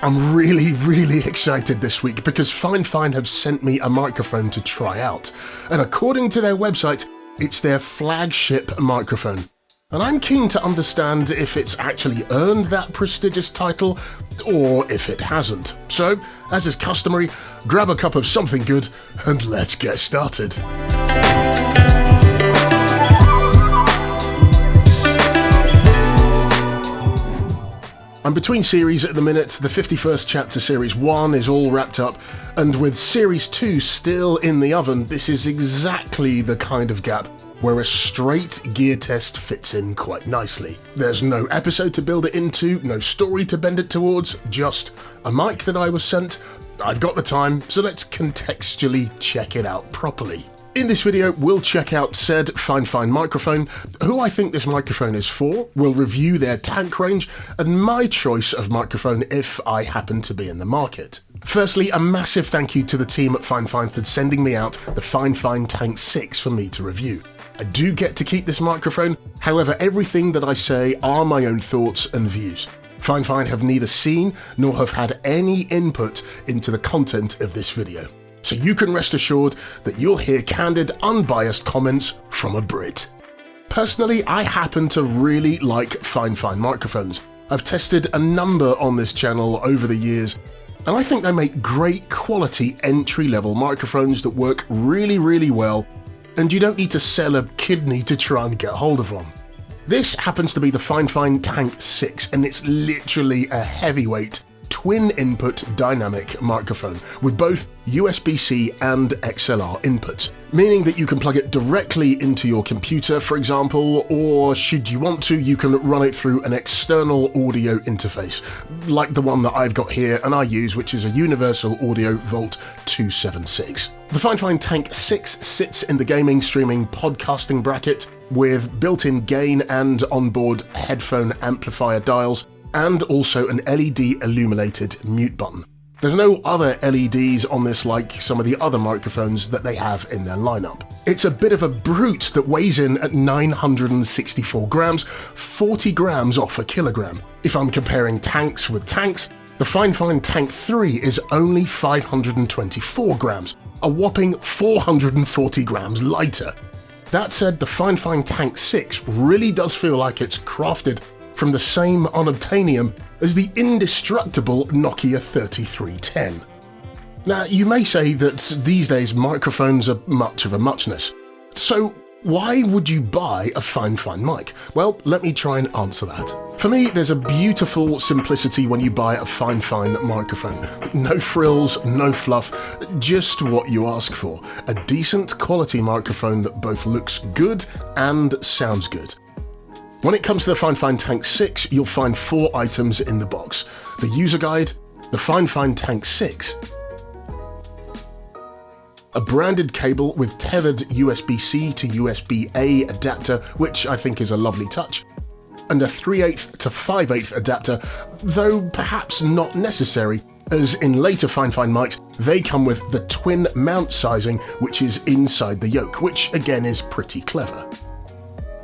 I'm really excited this week because Fifine have sent me a microphone to try out, and according to their website, it's their flagship microphone. And I'm keen to understand if it's actually earned that prestigious title or if it hasn't. So, as is customary, grab a cup of something good and let's get started. I'm between series at the minute. The 51st chapter Series 1 is all wrapped up, and with Series 2 still in the oven, this is exactly the kind of gap where a straight gear test fits in quite nicely. There's no episode to build it into, no story to bend it towards, just a mic that I was sent. I've got the time, so let's contextually check it out properly. In this video, we'll check out said Fifine microphone, who I think this microphone is for, we'll review their tank range, and my choice of microphone if I happen to be in the market. Firstly, a massive thank you to the team at Fifine for sending me out the Fifine Tank 6 for me to review. I do get to keep this microphone, however everything that I say are my own thoughts and views. Fifine have neither seen nor have had any input into the content of this video. So you can rest assured that you'll hear candid, unbiased comments from a Brit. Personally, I happen to really like Fifine microphones. I've tested a number on this channel over the years, and I think they make great quality entry-level microphones that work really well, and you don't need to sell a kidney to try and get hold of one. This happens to be the Fifine Tank 6, and it's literally a heavyweight twin input dynamic microphone with both USB-C and XLR inputs, meaning that you can plug it directly into your computer, for example, or should you want to, you can run it through an external audio interface, like the one that I've got here and I use, which is a Universal Audio Volt 276. The Fifine Tank 6 sits in the gaming, streaming, podcasting bracket with built-in gain and onboard headphone amplifier dials, and also an LED illuminated mute button. There's no other LEDs on this like some of the other microphones that they have in their lineup. It's a bit of a brute that weighs in at 964 grams, 40 grams off a kilogram. If I'm comparing tanks with tanks, the Fifine Tank 3 is only 524 grams, a whopping 440 grams lighter. That said, the Fifine Tank 6 really does feel like it's crafted from the same unobtainium as the indestructible Nokia 3310. Now, you may say that these days microphones are much of a muchness. So why would you buy a Fifine mic? Well, let me try and answer that. For me, there's a beautiful simplicity when you buy a Fifine microphone. No frills, no fluff, just what you ask for. A decent quality microphone that both looks good and sounds good. When it comes to the Fifine Tank 6, you'll find 4 items in the box. The user guide, the Fifine Tank 6, a branded cable with tethered USB-C to USB-A adapter, which I think is a lovely touch, and a 3/8 to 5/8 adapter, though perhaps not necessary, as in later Fifine mics, they come with the twin mount sizing, which is inside the yoke, which again is pretty clever.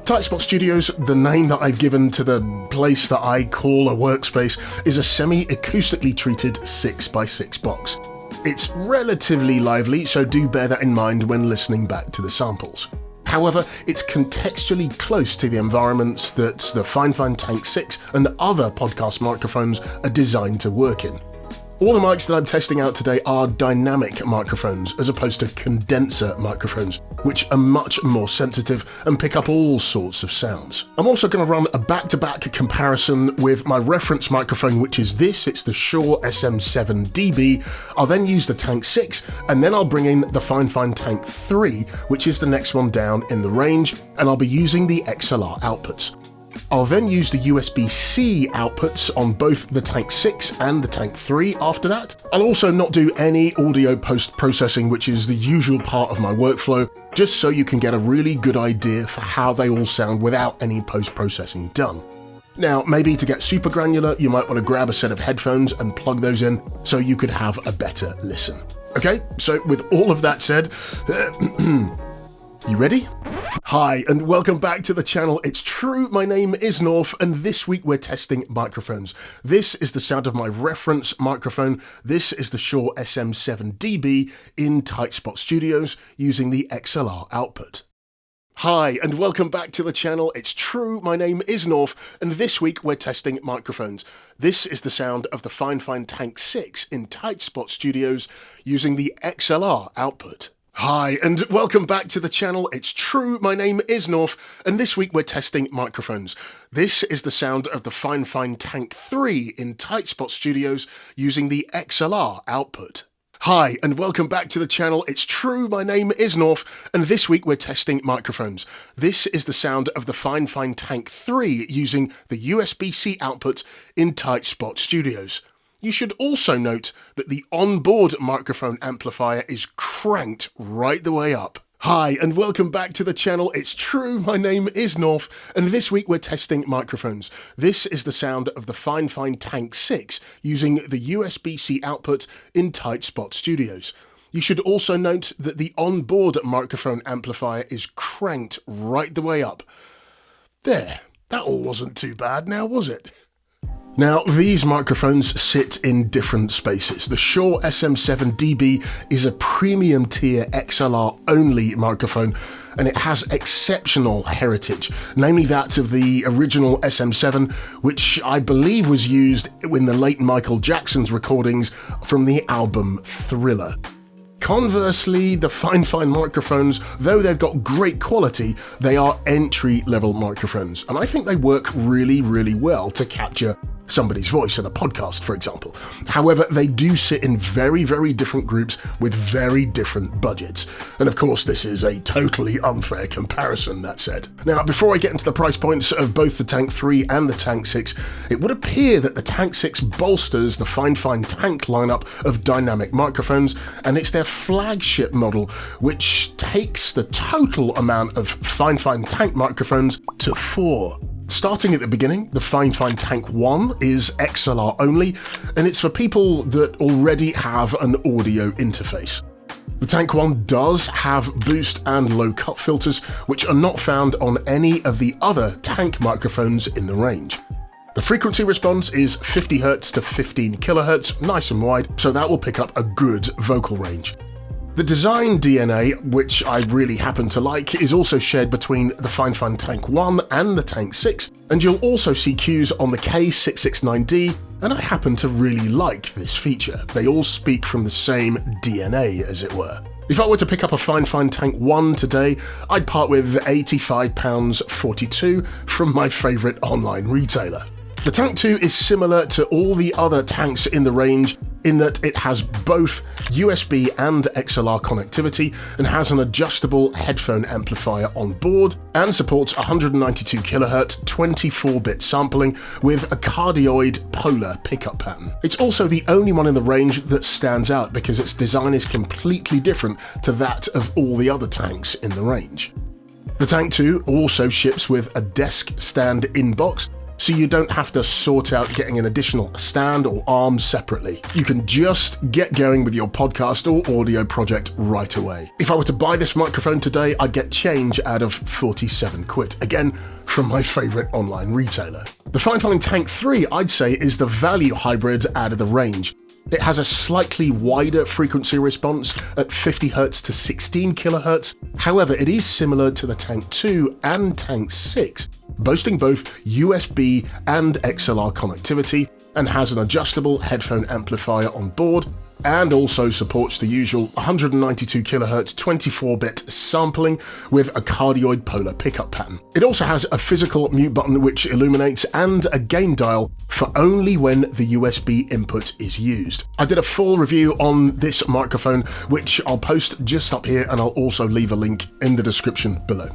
Tightspot Studios, the name that I've given to the place that I call a workspace, is a semi-acoustically treated 6x6 box. It's relatively lively, so do bear that in mind when listening back to the samples. However, it's contextually close to the environments that the Fifine Tank 6 and other podcast microphones are designed to work in. All the mics that I'm testing out today are dynamic microphones as opposed to condenser microphones, which are much more sensitive and pick up all sorts of sounds. I'm also going to run a back-to-back comparison with my reference microphone, which is this. It's the Shure SM7DB. I'll then use the Tank 6, and then I'll bring in the Fifine Tank 3, which is the next one down in the range, and I'll be using the XLR outputs. I'll then use the USB-C outputs on both the Tank 6 and the Tank 3 after that. I'll also not do any audio post-processing, which is the usual part of my workflow, just so you can get a really good idea for how they all sound without any post-processing done. Now, maybe to get super granular, you might want to grab a set of headphones and plug those in so you could have a better listen. Okay, so with all of that said, You ready? Hi, and welcome back to the channel. It's true, my name is Norf, and this week we're testing microphones. This is the sound of my reference microphone. This is the Shure SM7DB in Tightspot Studios using the XLR output. Hi, and welcome back to the channel. It's true, my name is Norf, and this week we're testing microphones. This is the sound of the Fifine Tank 6 in Tightspot Studios using the XLR output. Hi, and welcome back to the channel. It's true, my name is Norf, and this week we're testing microphones. This is the sound of the Fifine Tank 3 in Tightspot Studios using the XLR output. Hi, and welcome back to the channel. It's true, my name is Norf, and this week we're testing microphones. This is the sound of the Fifine Tank 3 using the USB-C output in Tightspot Studios. You should also note that the onboard microphone amplifier is cranked right the way up. Hi, and welcome back to the channel. It's true, my name is Norf, and this week we're testing microphones. This is the sound of the Fifine Tank 6 using the USB-C output in Tightspot Studios. You should also note that the onboard microphone amplifier is cranked right the way up. There, that all wasn't too bad now, was it? Now, these microphones sit in different spaces. The Shure SM7DB is a premium tier XLR only microphone, and it has exceptional heritage, namely that of the original SM7, which I believe was used in the late Michael Jackson's recordings from the album Thriller. Conversely, the Fifine microphones, though they've got great quality, they are entry-level microphones, and I think they work really, really well to capture somebody's voice in a podcast, for example. However, they do sit in very, very different groups with very different budgets. And of course, this is a totally unfair comparison, that said. Now, before I get into the price points of both the Tank 3 and the Tank 6, it would appear that the Tank 6 bolsters the Fifine Tank lineup of dynamic microphones, and it's their flagship model, which takes the total amount of Fifine Tank microphones to 4. Starting at the beginning, the Fifine Tank 1 is XLR only, and it's for people that already have an audio interface. The Tank 1 does have boost and low cut filters, which are not found on any of the other Tank microphones in the range. The frequency response is 50 Hz to 15 kHz, nice and wide, so that will pick up a good vocal range. The design DNA, which I really happen to like, is also shared between the Fifine Tank 1 and the Tank 6, and you'll also see cues on the K669D, and I happen to really like this feature. They all speak from the same DNA, as it were. If I were to pick up a Fifine Tank 1 today, I'd part with £85.42 from my favourite online retailer. The Tank 2 is similar to all the other tanks in the range in that it has both USB and XLR connectivity and has an adjustable headphone amplifier on board and supports 192 kHz 24-bit sampling with a cardioid polar pickup pattern. It's also the only one in the range that stands out because its design is completely different to that of all the other tanks in the range. The Tank 2 also ships with a desk stand inbox, so you don't have to sort out getting an additional stand or arm separately. You can just get going with your podcast or audio project right away. If I were to buy this microphone today, I'd get change out of 47 quid, again, from my favourite online retailer. The Fifine Tank 3, I'd say, is the value hybrid out of the range. It has a slightly wider frequency response at 50 Hz to 16 kHz. However, it is similar to the Tank 2 and Tank 6, boasting both USB and XLR connectivity, and has an adjustable headphone amplifier on board, and also supports the usual 192 kHz 24-bit sampling with a cardioid polar pickup pattern. It also has a physical mute button which illuminates and a gain dial for only when the USB input is used. I did a full review on this microphone which I'll post just up here, and I'll also leave a link in the description below.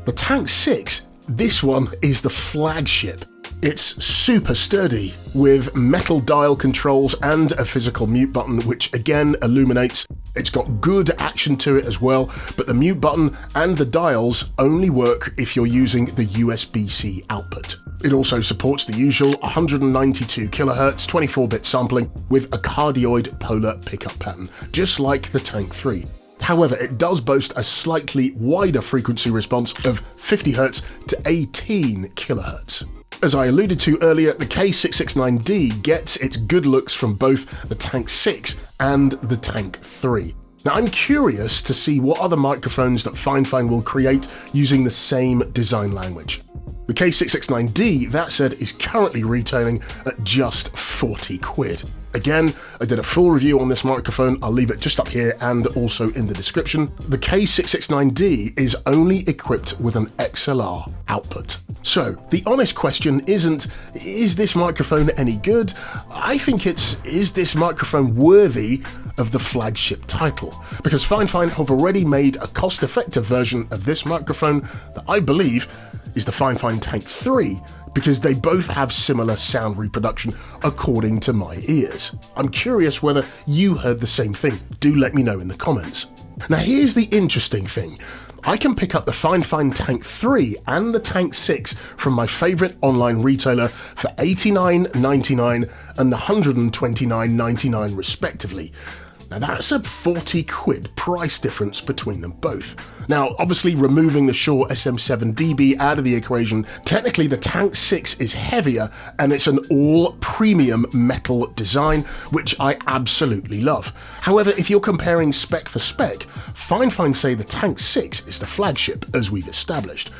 The Tank 6, this one is the flagship. It's super sturdy, with metal dial controls and a physical mute button which again illuminates. It's got good action to it as well, but the mute button and the dials only work if you're using the USB-C output. It also supports the usual 192 kHz 24-bit sampling with a cardioid polar pickup pattern, just like the Tank 3. However, it does boast a slightly wider frequency response of 50 Hz to 18 kHz. As I alluded to earlier, the K669D gets its good looks from both the Tank 6 and the Tank 3. Now, I'm curious to see what other microphones that Fifine will create using the same design language. The K669D, that said, is currently retailing at just 40 quid. Again, I did a full review on this microphone, I'll leave it just up here and also in the description. The K669D is only equipped with an XLR output. So, the honest question isn't, is this microphone any good? I think it's, is this microphone worthy of the Flagship Title? Because Fifine have already made a cost-effective version of this microphone that I believe is the Fifine Tank 3, because they both have similar sound reproduction according to my ears. I'm curious whether you heard the same thing. Do let me know in the comments. Now here's the interesting thing. I can pick up the Fifine Tank 3 and the Tank 6 from my favourite online retailer for $89.99 and $129.99 respectively. Now that's a 40 quid price difference between them both. Now obviously removing the Shure SM7DB out of the equation, technically the Tank 6 is heavier and it's an all premium metal design, which I absolutely love. However, if you're comparing spec for spec, Fifine say the Tank 6 is the flagship, as we've established.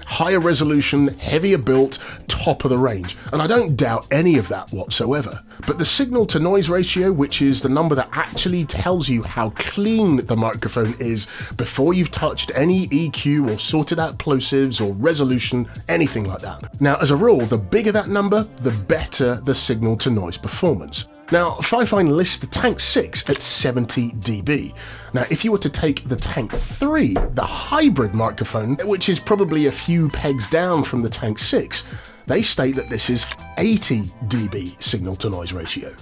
Higher resolution, heavier built, top of the range, and I don't doubt any of that whatsoever. But the signal to noise ratio, which is the number that actually tells you how clean the microphone is before you've touched any EQ or sorted out plosives or resolution, anything like that. Now, as a rule, the bigger that number, the better the signal to noise performance. Now, Fifine lists the Tank 6 at 70 dB. Now, if you were to take the Tank 3, the hybrid microphone, which is probably a few pegs down from the Tank 6, they state that this is 80 dB signal to noise ratio.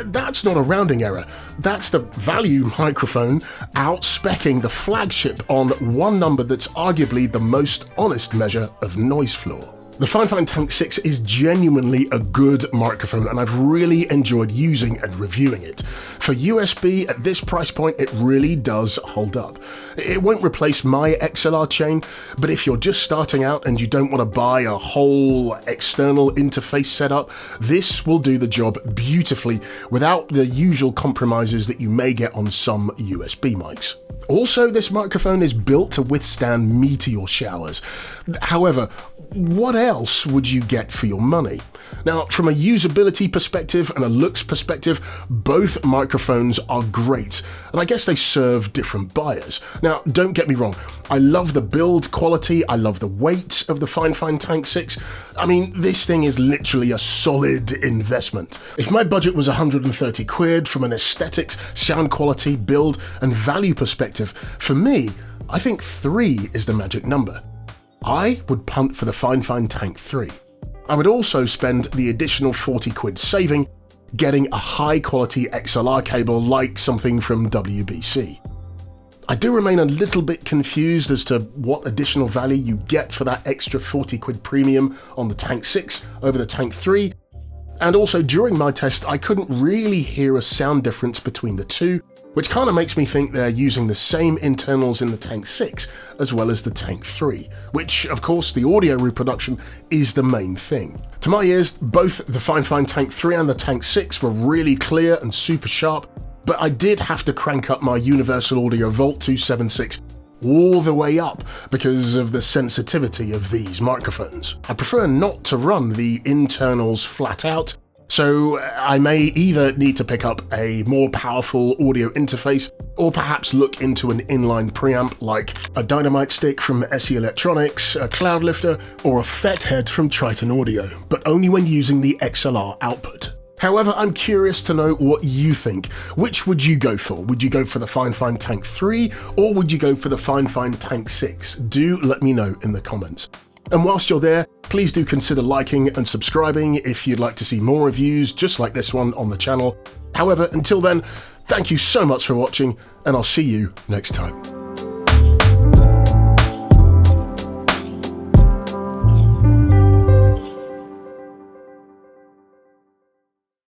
That's not a rounding error. That's the value microphone out-speccing the flagship on one number that's arguably the most honest measure of noise floor. The Fifine Tank 6 is genuinely a good microphone and I've really enjoyed using and reviewing it. For USB at this price point, it really does hold up. It won't replace my XLR chain, but if you're just starting out and you don't want to buy a whole external interface setup, this will do the job beautifully without the usual compromises that you may get on some USB mics. Also, this microphone is built to withstand meteor showers. However, what else would you get for your money? Now, from a usability perspective and a looks perspective, both microphones are great, and I guess they serve different buyers. Now, don't get me wrong, I love the build quality, I love the weight of the Fifine Tank 6. I mean, this thing is literally a solid investment. If my budget was 130 quid from an aesthetics, sound quality, build, and value perspective, for me, I think 3 is the magic number. I would punt for the Fifine Tank 3. I would also spend the additional 40 quid saving getting a high quality XLR cable like something from WBC. I do remain a little bit confused as to what additional value you get for that extra 40 quid premium on the Tank 6 over the Tank 3, and also during my test I couldn't really hear a sound difference between the two, which kind of makes me think they're using the same internals in the Tank 6 as well as the Tank 3, which of course the audio reproduction is the main thing. To my ears, both the Fifine Tank 3 and the Tank 6 were really clear and super sharp, but I did have to crank up my Universal Audio Volt 276 all the way up because of the sensitivity of these microphones. I prefer not to run the internals flat out, so I may either need to pick up a more powerful audio interface or perhaps look into an inline preamp like a Dynamite Stick from SE Electronics, a Cloud Lifter, or a FET head from Triton Audio, but only when using the XLR output. However, I'm curious to know what you think. Which would you go for? Would you go for the Fifine Tank 3 or would you go for the Fifine Tank 6? Do let me know in the comments. And whilst you're there, please do consider liking and subscribing if you'd like to see more reviews just like this one on the channel. However, until then, thank you so much for watching and I'll see you next time.